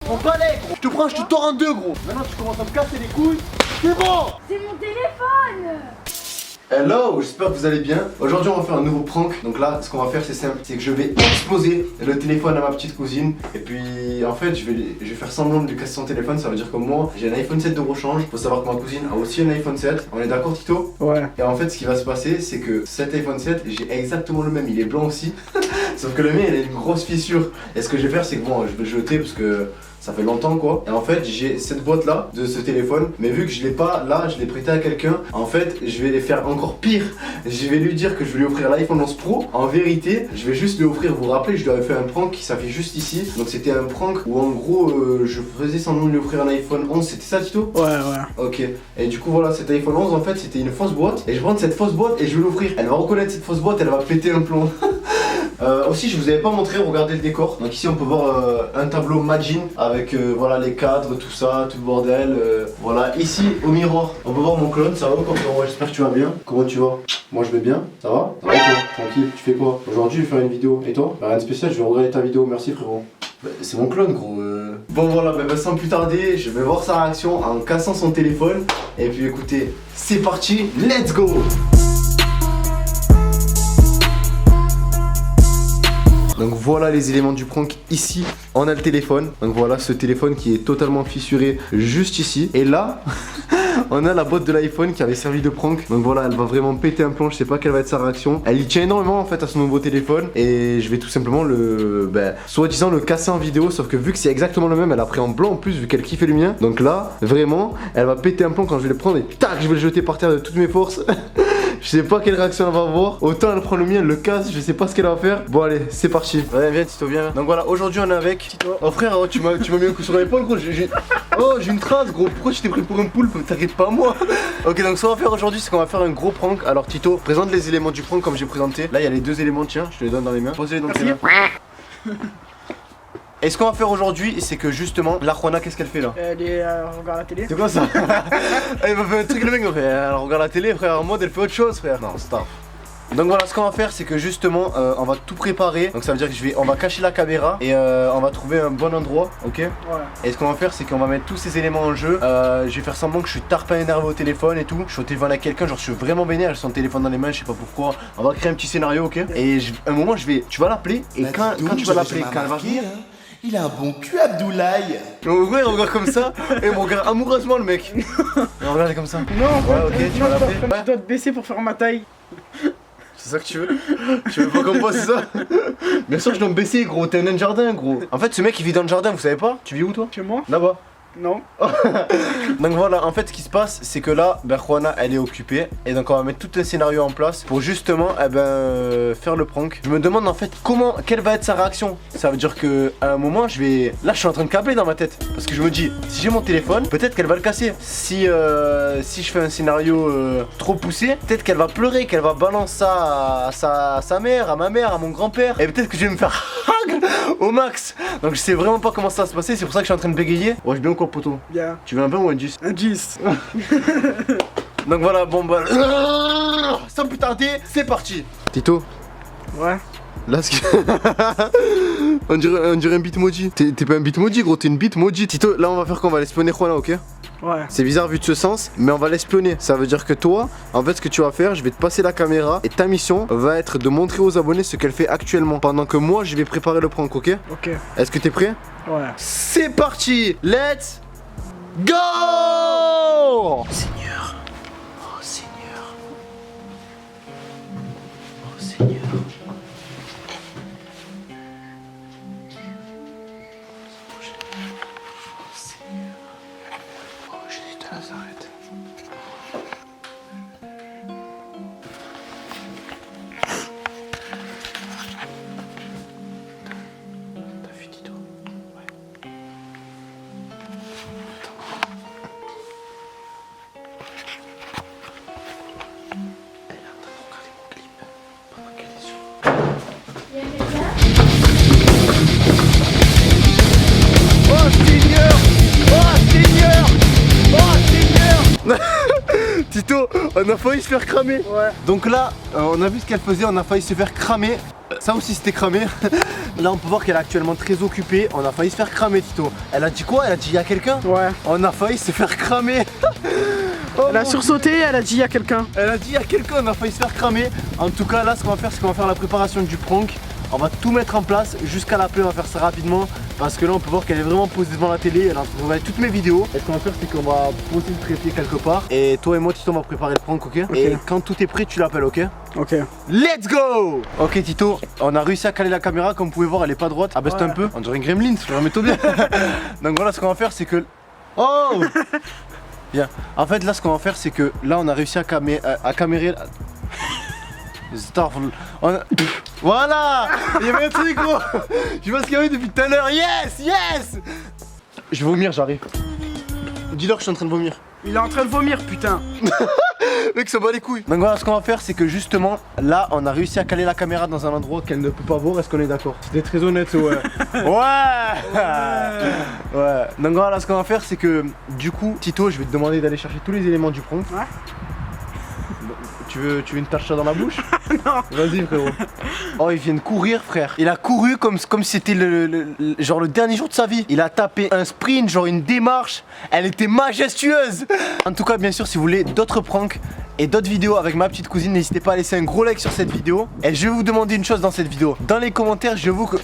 Mon balai gros. Je te prends, je te tords en deux gros. Maintenant tu commences à me casser les couilles. C'est bon. C'est mon téléphone. Hello, j'espère que vous allez bien. Aujourd'hui on va faire un nouveau prank. Donc là ce qu'on va faire c'est simple, c'est que je vais exploser le téléphone à ma petite cousine. Et puis en fait je vais faire semblant de lui casser son téléphone. Ça veut dire que moi j'ai un iPhone 7 de rechange. Faut savoir que ma cousine a aussi un iPhone 7. On est d'accord Tito? Ouais. Et en fait ce qui va se passer c'est que cet iPhone 7 j'ai exactement le même, il est blanc aussi. Sauf que le mien il a une grosse fissure. Et ce que je vais faire c'est que bon je vais le jeter parce que ça fait longtemps quoi. Et en fait j'ai cette boîte là de ce téléphone. Mais vu que je l'ai pas là, je l'ai prêté à quelqu'un. En fait je vais les faire encore pire. Je vais lui dire que je vais lui offrir l'iPhone 11 Pro. En vérité je vais juste lui offrir, vous vous rappelez je lui avais fait un prank qui s'affiche juste ici. Donc c'était un prank où en gros je faisais semblant de lui offrir un iPhone 11. C'était ça Tito? Ouais ouais. Ok. Et du coup voilà cet iPhone 11 en fait c'était une fausse boîte. Et je vais prendre cette fausse boîte et je vais l'offrir. Elle va reconnaître cette fausse boîte, elle va péter un plomb. Aussi je vous avais pas montré, regardez le décor. Donc ici on peut voir un tableau Magin avec voilà les cadres, tout ça, tout le bordel. Voilà, ici au miroir on peut voir mon clone, ça va ou comment? J'espère que tu vas bien. Comment tu vas? Moi je vais bien, ça va? Ça va toi? Tranquille, tu fais quoi? Aujourd'hui je vais faire une vidéo. Et toi? Rien de spécial, je vais regarder ta vidéo, merci frérot. Bah, c'est mon clone gros. Bon voilà, bah, sans plus tarder, je vais voir sa réaction en cassant son téléphone. Et puis écoutez, c'est parti, let's go! Donc voilà les éléments du prank ici, on a le téléphone. Donc voilà ce téléphone qui est totalement fissuré juste ici. Et là, on a la boîte de l'iPhone qui avait servi de prank. Donc voilà, elle va vraiment péter un plomb, je sais pas quelle va être sa réaction. Elle y tient énormément en fait à son nouveau téléphone. Et je vais tout simplement le, soi-disant le casser en vidéo. Sauf que vu que c'est exactement le même, elle a pris en blanc en plus vu qu'elle kiffait le mien. Donc là, vraiment, elle va péter un plomb quand je vais le prendre et tac, je vais le jeter par terre de toutes mes forces. Je sais pas quelle réaction elle va avoir. Autant elle prend le mien, elle le casse, je sais pas ce qu'elle va faire. Bon allez, c'est parti. Ouais, viens Tito, viens. Donc voilà, aujourd'hui on est avec Tito. Oh frère, oh, tu m'as mis un coup sur l'épaule gros. Oh j'ai une trace gros. Pourquoi tu t'es pris pour un poulpe? T'inquiète pas moi. Ok, donc ce qu'on va faire aujourd'hui c'est qu'on va faire un gros prank. Alors Tito, présente les éléments du prank comme j'ai présenté. Là il y a les deux éléments, tiens, je te les donne dans les mains. Posez-les dans tes mains. Et ce qu'on va faire aujourd'hui, c'est que justement, la Juana, qu'est-ce qu'elle fait là? Elle est regarde la télé. C'est quoi ça? Elle va faire un truc le mec, elle regarde la télé frère, en mode elle fait autre chose frère. Non, stop. Donc voilà, ce qu'on va faire c'est que justement on va tout préparer. Donc ça veut dire que on va cacher la caméra et on va trouver un bon endroit, ok? Ouais. Et ce qu'on va faire c'est qu'on va mettre tous ces éléments en jeu. Je vais faire semblant que je suis tarpin énervé au téléphone et tout. Je suis au téléphone avec quelqu'un, genre je suis vraiment vénère, j'ai son téléphone dans les mains, je sais pas pourquoi. On va créer un petit scénario, ok? Et un moment tu vas l'appeler et quand tu vas l'appeler, quand elle va venir. Il a un bon cul, Abdoulaye. En vrai, il regarde comme ça et il me regarde amoureusement le mec. Il regarde comme ça. Non, ouais, ok, tu vas l'appeler. Je dois te baisser pour faire ma taille. C'est ça que tu veux? Tu veux pas comme moi, c'est ça? Bien sûr, je dois me baisser, gros. T'es un nain de jardin, gros. En fait, ce mec il vit dans le jardin, vous savez pas? Tu vis où toi? Chez moi? Là-bas. Non. Donc voilà, en fait ce qui se passe c'est que là, Juana elle est occupée. Et donc on va mettre tout un scénario en place pour justement faire le prank. Je me demande en fait quelle va être sa réaction. Ça veut dire que à un moment là je suis en train de câbler dans ma tête. Parce que je me dis, si j'ai mon téléphone, peut-être qu'elle va le casser. Si je fais un scénario trop poussé, peut-être qu'elle va pleurer, qu'elle va balancer ça à sa mère, à ma mère, à mon grand-père. Et peut-être que je vais me faire au max. Donc je sais vraiment pas comment ça va se passer, c'est pour ça que je suis en train de bégayer. Ouais, je bien quoi poteau? Bien. Tu veux un 20 ou un 10? Un 10. Donc voilà, bon bah sans plus tarder, c'est parti. Tito. Ouais. Là ce qui... on dirait un bitmoji. T'es pas un bitmoji gros, t'es une bitmoji. Tito, là on va faire quoi? On va l'espionner Juana, ok? Ouais. C'est bizarre vu de ce sens, mais on va l'espionner. Ça veut dire que toi, en fait ce que tu vas faire, je vais te passer la caméra et ta mission va être de montrer aux abonnés ce qu'elle fait actuellement. Pendant que moi je vais préparer le prank, ok? Ok. Est-ce que t'es prêt? Ouais. C'est parti. Let's go. Seigneur. Oh Seigneur. Oh Seigneur. Nazareth. T'as vu Tito? Ouais. Elle est en train de regarder mon clip pendant qu'elle est sur. Oh Seigneur! Oh Seigneur! Oh Seigneur! Tito, on a failli se faire cramer. Ouais. Donc là, on a vu ce qu'elle faisait, on a failli se faire cramer. Ça aussi c'était cramé. Là on peut voir qu'elle est actuellement très occupée. On a failli se faire cramer Tito. Elle a dit quoi? Elle a dit il y a quelqu'un? Ouais. On a failli se faire cramer. Oh, Elle a sursauté, elle a dit il y a quelqu'un. Elle a dit il y a quelqu'un, on a failli se faire cramer. En tout cas là ce qu'on va faire c'est qu'on va faire la préparation du prank. On va tout mettre en place jusqu'à l'appeler, on va faire ça rapidement. Parce que là on peut voir qu'elle est vraiment posée devant la télé. Elle a regardé toutes mes vidéos. Et ce qu'on va faire c'est qu'on va poser le trépied quelque part. Et toi et moi Tito on va préparer le prank, ok? Et quand tout est prêt tu l'appelles, ok? Ok. Let's go! Ok Tito, on a réussi à caler la caméra. Comme vous pouvez voir elle est pas droite. Ah baisse un peu, on dirait une gremlin, je remets-toi bien. Donc voilà ce qu'on va faire c'est que... Oh! Bien. En fait là ce qu'on va faire c'est que là on a réussi à camérer. Voilà! Il y avait un truc gros! Je vois ce qu'il y avait depuis tout à l'heure. Yes! Yes! Je vais vomir, j'arrive. Dis-leur que je suis en train de vomir. Il est en train de vomir, putain. Mec, ça bat les couilles. Donc voilà, ce qu'on va faire, c'est que justement, là, on a réussi à caler la caméra dans un endroit qu'elle ne peut pas voir. Est-ce qu'on est d'accord? C'était très honnête, ouais. Ouais. Ouais. Donc voilà, ce qu'on va faire, c'est que du coup, Tito, je vais te demander d'aller chercher tous les éléments du prank. Ouais. Tu veux une tâche ça dans la bouche? Non. Vas-y frérot. Oh il vient de courir frère. Il a couru comme si c'était genre le dernier jour de sa vie. Il a tapé un sprint, genre une démarche. Elle était majestueuse. En tout cas bien sûr si vous voulez d'autres pranks et d'autres vidéos avec ma petite cousine, n'hésitez pas à laisser un gros like sur cette vidéo. Et je vais vous demander une chose dans cette vidéo. Dans les commentaires je veux que...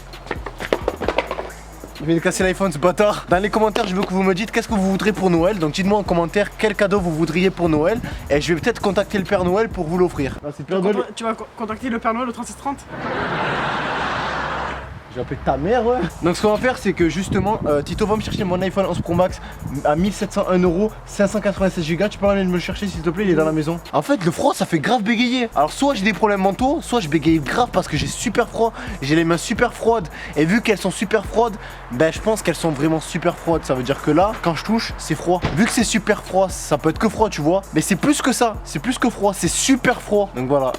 Il vient de casser l'iPhone ce bâtard. Dans les commentaires je veux que vous me dites qu'est-ce que vous voudrez pour Noël. Donc dites-moi en commentaire quel cadeau vous voudriez pour Noël. Et je vais peut-être contacter le Père Noël pour vous l'offrir. Ah, c'est Père Noël. Tu vas contacter le Père Noël au 3630? Je vais appeler ta mère, ouais. Donc ce qu'on va faire c'est que justement Tito va me chercher mon iPhone 11 Pro Max à 1701 €, 596 Go. Tu peux aller me le chercher s'il te plaît, il est dans la maison. En fait le froid ça fait grave bégayer. Alors soit j'ai des problèmes mentaux, soit je bégaye grave parce que j'ai super froid. J'ai les mains super froides. Et vu qu'elles sont super froides, ben je pense qu'elles sont vraiment super froides. Ça veut dire que là quand je touche c'est froid. Vu que c'est super froid, ça peut être que froid tu vois. Mais c'est plus que ça, c'est plus que froid, c'est super froid. Donc voilà.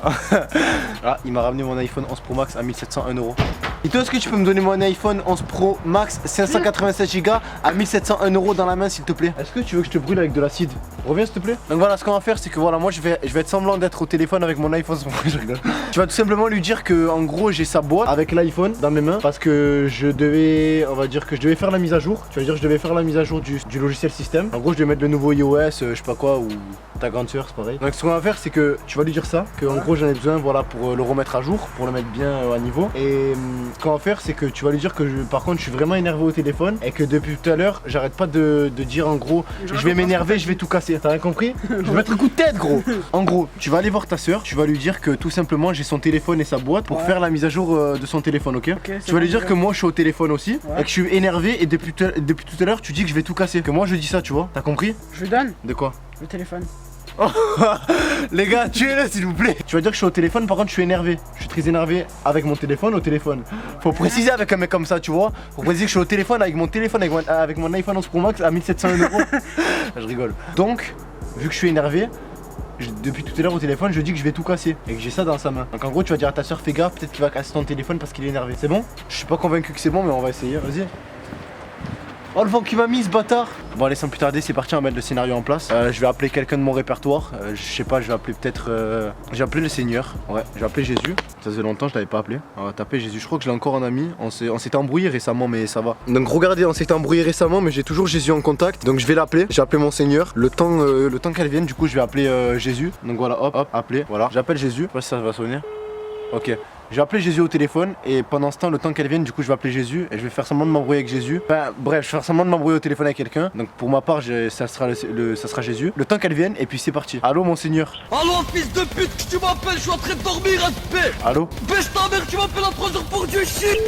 Ah il m'a ramené mon iPhone 11 Pro Max à 1701 €. Et toi est-ce que tu peux me donner mon iPhone 11 Pro Max 587 Go à 1701 € dans la main s'il te plaît? Est-ce que tu veux que je te brûle avec de l'acide? Reviens s'il te plaît. Donc voilà ce qu'on va faire c'est que voilà moi je vais être semblant d'être au téléphone avec mon iPhone. Je rigole. Tu vas tout simplement lui dire que en gros j'ai sa boîte avec l'iPhone dans mes mains parce que je devais, on va dire que je devais faire la mise à jour. Tu vas dire que je devais faire la mise à jour du logiciel système. En gros je devais mettre le nouveau iOS, je sais pas quoi, ou ta grande soeur c'est pareil. Donc ce qu'on va faire c'est que tu vas lui dire ça, que en gros j'en ai besoin voilà pour le remettre à jour, pour le mettre bien à niveau. Et ce qu'on va faire c'est que tu vas lui dire que par contre je suis vraiment énervé au téléphone et que depuis tout à l'heure j'arrête pas de dire en gros je vais m'énerver, je vais tout casser. T'as rien compris? Je vais mettre un coup de tête gros. En gros tu vas aller voir ta soeur, tu vas lui dire que tout simplement j'ai son téléphone et sa boîte pour faire la mise à jour de son téléphone, ok? Tu vas lui dire que moi je suis au téléphone aussi et que je suis énervé et depuis tout à l'heure tu dis que je vais tout casser. Que moi je dis ça tu vois, t'as compris? Je lui donne De quoi? le téléphone. Oh, les gars, tuez-le s'il vous plaît. Tu vas dire que je suis au téléphone, par contre je suis énervé. Je suis très énervé avec mon téléphone au téléphone. Faut préciser avec un mec comme ça, tu vois. Faut préciser que je suis au téléphone avec mon iPhone 11 Pro Max à 1701 €. Je rigole. Donc, vu que je suis énervé, depuis tout à l'heure au téléphone, je dis que je vais tout casser et que j'ai ça dans sa main. Donc en gros, tu vas dire à ta soeur, fais gaffe, peut-être qu'il va casser ton téléphone parce qu'il est énervé. C'est bon? Je suis pas convaincu que c'est bon, mais on va essayer. Vas-y. Oh le vent qui m'a mis ce bâtard. Bon allez sans plus tarder c'est parti, on va mettre le scénario en place. Je vais appeler quelqu'un de mon répertoire. Je sais pas, je vais appeler peut-être j'ai appelé le Seigneur. Ouais, j'ai appelé Jésus. Ça faisait longtemps je l'avais pas appelé. On va taper Jésus, je crois que je l'ai encore en ami. On s'était embrouillé récemment mais ça va. Donc regardez, on s'était embrouillé récemment mais j'ai toujours Jésus en contact. Donc je vais l'appeler. J'ai appelé mon Seigneur. Le temps qu'elle vienne, du coup je vais appeler Jésus. Donc voilà, hop, appeler. Voilà. J'appelle Jésus. Je sais pas si ça va sonner. Ok. Je vais appeler Jésus au téléphone et pendant ce temps, le temps qu'elle vienne, du coup je vais appeler Jésus et je vais faire semblant de m'embrouiller avec Jésus. Enfin bref, je vais faire semblant de m'embrouiller au téléphone avec quelqu'un. Donc pour ma part, ça sera Jésus. Le temps qu'elle vienne et puis c'est parti. Allô mon Seigneur. Allô fils de pute, que tu m'appelles, je suis en train de dormir, respect. Allô. Baisse ta mère, tu m'appelles à 3h pour Dieu, shit.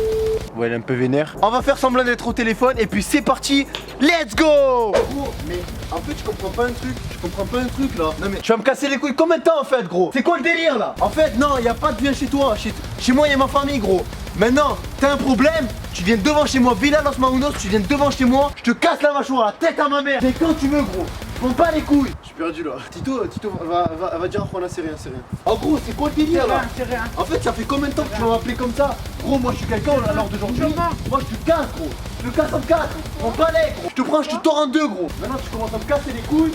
Ouais, elle est un peu vénère. On va faire semblant d'être au téléphone et puis c'est parti. Let's go. Gros, mais en fait je comprends pas un truc. Je comprends pas un truc là. Non mais tu vas me casser les couilles combien de temps en fait gros? C'est quoi le délire là? En fait non, y a pas de bien chez toi. Chez moi y a ma famille gros. Maintenant, t'as un problème, tu viens devant chez moi, Villa Los Maunos, tu viens devant chez moi, je te casse la mâchoire, la tête à ma mère. C'est quand tu veux gros. Je prends pas les couilles. Je suis perdu là. Tito va dire Juana, c'est rien, c'est rien. En gros, c'est quoi le délire là? C'est rien. En fait, ça fait combien de temps que tu m'as appelé comme ça? Gros, moi je suis quelqu'un à l'heure d'aujourd'hui. Moi je te casse gros. Je te casse en 4. Prends pas les gros. Je te prends, je te tords en 2 gros. Maintenant tu commences à me casser les couilles.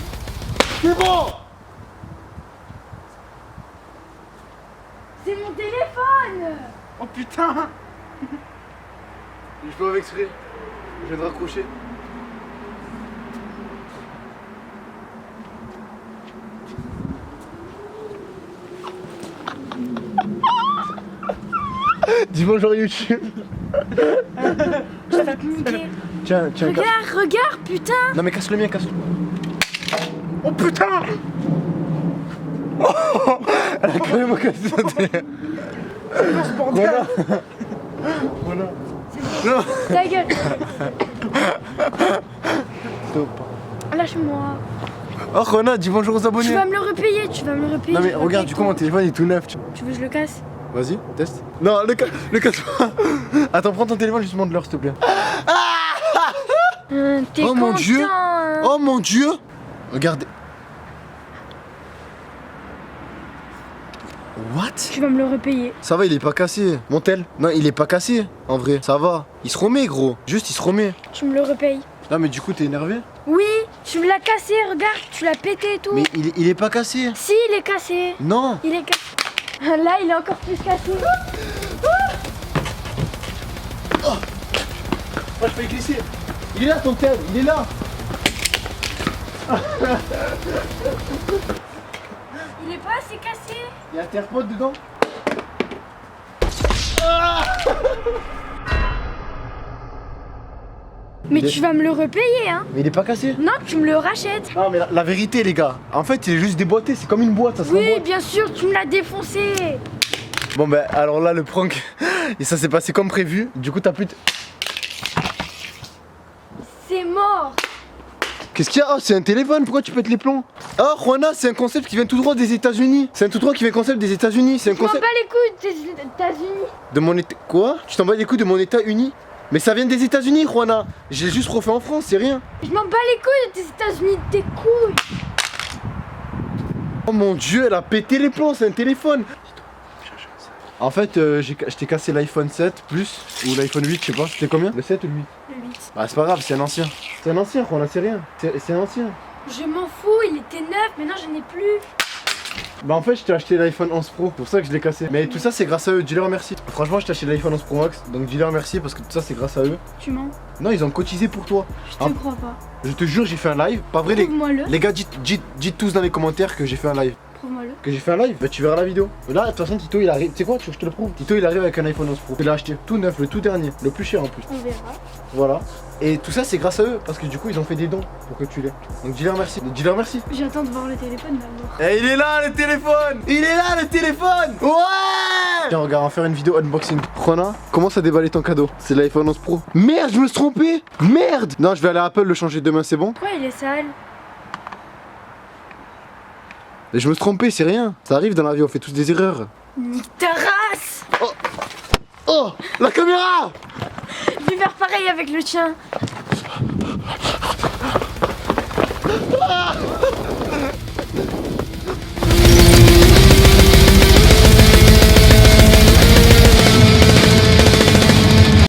C'est bon. C'est mon téléphone. Oh putain. Je peux avec exprès. Je viens de raccrocher. Dis bonjour YouTube. Je vais te niquer. Tiens, Regarde, putain. Non mais casse le mien, casse le. Oh putain. Elle a quand même cassé sa télé. Voilà. Voilà. Non. Ta gueule. Stop. Lâche-moi. Oh Rona, dis bonjour aux Tu abonnés. vas me le repayer, tu vas me le repayer. Non mais je vais regarde, repayer du coup mon toi. téléphone il est tout neuf. Tu veux que je le casse? Vas-y, teste. Non, le casse pas. Attends, prends ton téléphone, juste montre-leur s'il te plaît. T'es Oh mon content, Dieu. hein. Oh mon Dieu. Regardez. What? Tu vas me le repayer. Ça va, il est pas cassé. Montel. Non, il est pas cassé. En vrai, ça va. Il se remet, gros. Juste, il se remet. Tu me le repayes. Non, mais du coup, t'es énervé? Oui, tu me l'as cassé, regarde, tu l'as pété et tout. Mais il est pas cassé. Si, il est cassé. Non. Il est cassé. Là, il est encore plus cassé. Oh, je peux y glisser. Il est là, ton tel. Il est là. Il est pas assez cassé. Il y a un AirPod dedans. Mais Il est- tu vas me le repayer, hein. Mais il est pas cassé. Non, tu me le rachètes. Non, mais la vérité, les gars. En fait, il est juste déboîté. C'est comme une boîte. Ça se Oui, remboîte. bien sûr, tu me l'as défoncé. Bon, ben, alors là, le prank. Et ça s'est passé comme prévu. Du coup, t'as plus de. C'est mort. Qu'est-ce qu'il y a? Oh, c'est un téléphone, pourquoi tu pètes les plombs? Oh, Juana, c'est un concept qui vient tout droit des États-Unis. C'est un tout droit qui vient concept des États-Unis. C'est un Je m'en concept bats les couilles des États-Unis. de mon état. Quoi? Tu t'en bats les couilles de mon État uni? Mais ça vient des États-Unis, Juana. J'ai juste refait en France, c'est rien. Je m'en bats les couilles des États-Unis, de tes couilles. Oh mon Dieu, elle a pété les plombs, c'est un téléphone. En fait, je t'ai cassé l'iPhone 7 plus ou l'iPhone 8, je sais pas. C'était combien? Le 7 ou le 8? Le 8. Bah, c'est pas grave, c'est un ancien. C'est un ancien, Juana, c'est rien. C'est un ancien. Je m'en fous, il était neuf, maintenant je n'ai plus. Bah en fait je t'ai acheté l'iPhone 11 Pro, c'est pour ça que je l'ai cassé. Mais tout ça c'est grâce à eux, dis-leur merci. Franchement je t'ai acheté l'iPhone 11 Pro Max, donc dis-leur merci parce que tout ça c'est grâce à eux. Tu mens. Non ils ont cotisé pour toi. Je Ah. te crois pas. Je te jure j'ai fait un live, pas vrai Prouve-moi-le. les gars dites tous dans les commentaires que j'ai fait un live. Prouve-moi-le. Que j'ai fait un live, bah tu verras la vidéo. Là de toute façon Tito il arrive, tu sais quoi tu veux que je te le prouve. Tito il arrive avec un iPhone 11 Pro, il l'a acheté tout neuf, le tout dernier, le plus cher en plus. On verra. Voilà. Et tout ça c'est grâce à eux, parce que du coup ils ont fait des dons pour que tu l'aies. Donc dis-leur merci, dis-leur merci. J'attends de voir le téléphone d'abord. Et il est là le téléphone! Il est là le téléphone! Ouais! Tiens regarde, on va faire une vidéo unboxing. Rona, commence à déballer ton cadeau. C'est l'iPhone 11 Pro. Merde, je me suis trompé! Merde! Non, je vais aller à Apple le changer demain, c'est bon? Pourquoi il est sale? Et je me suis trompé, c'est rien. Ça arrive dans la vie, on fait tous des erreurs. Nique ta race! Oh! La caméra! Je vais faire pareil avec le tien.